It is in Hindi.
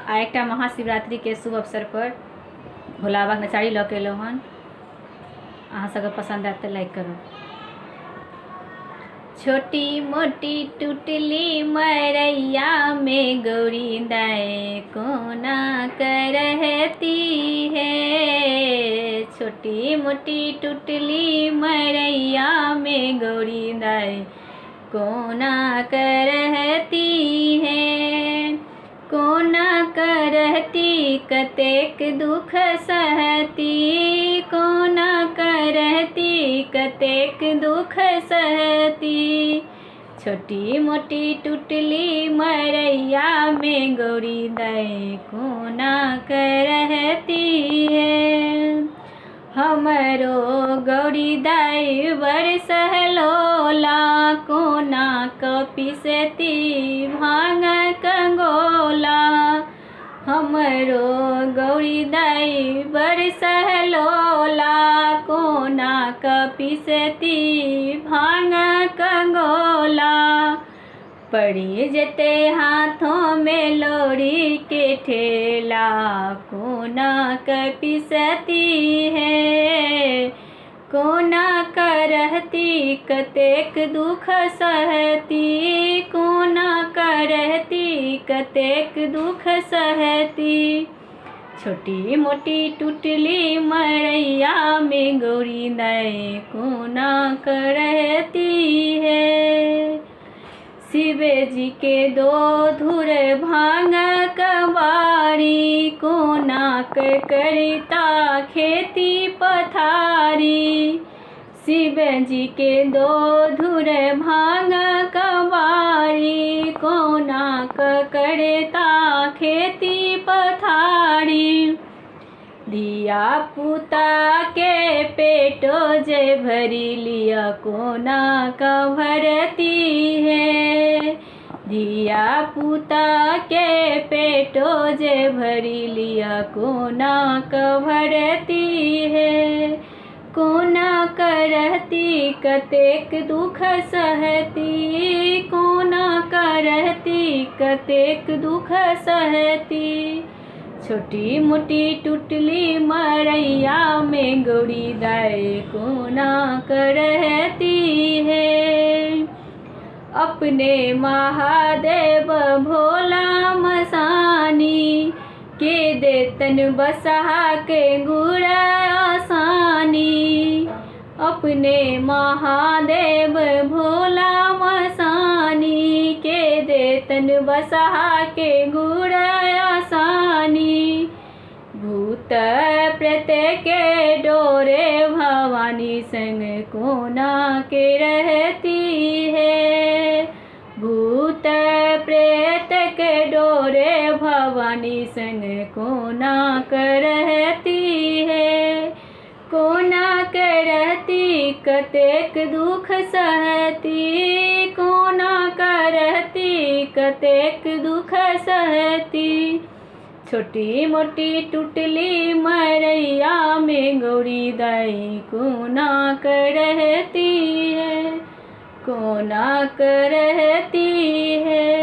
आ एक महाशिवरात्रि के शुभ अवसर पर भोला बाबा नचारी लऽ के एलहुँ हन। अहाँ सबके पसंद आयत तो लाइक करू। छोटी मोटी टुटली मरैया में गौरी दाई कोना करहती है। छोटी मोटी टुटली मरैया में गौरी दाई कोना करहती है। कोना करहती कतेक दुख सहती। कोना करहती कतेक दुख सहती। छोटी मोटी टुटली मरैया में गौरी दाई कोना करहती है। हमरो गौरी दाई बड़ सहलोला कोना कपिसती भांग कंगोला। हमरो गौरी दाई बड़ सहलोला कोना कपिसती भांग कंगोला। पड़ी जते हाथों में लोरी के ठेला कोना कपिसती है। कोना करहती कतेक दुख सहती। कोना करहती कतेक दुख सहती। छोटी मोटी टुटली मरैया में गौरी दाई कोना करहती है। शिव जी के दो धुर भांग कबारी कोना करता खेती पथारी। शिव जी के दो धुर भांग कबारी कोना करता खेती पथारी। दिया पुता के पेटो जे भरी लिया कोना का भरती है। दिया पुता के पेटो जे भरी लिया कोना का भरती है। कोना करहती कतेक दुख सहती। कोना करहती कतेक दुख सहती। छोटी मोटी टुटली मरैया में गौरी दाई कोना करहती है। अपने महादेव भोला मसानी के देतन बसहा के गुड़ आसानी। अपने महादेव भोला मसानी के देतन बसहा के गुड़ आसानी। भूत प्रेत के डोरे भवानी संग कोना के रहती है। भूत प्रेत के डोरे भवानी संग कोना कर रहती है। कोना करहती कतेक दुख सहती। कोना करहती कतेक दुख सहती। छोटी मोटी टुटली मरैया में गौरी दाई कोना करहती है। कोना करहती है।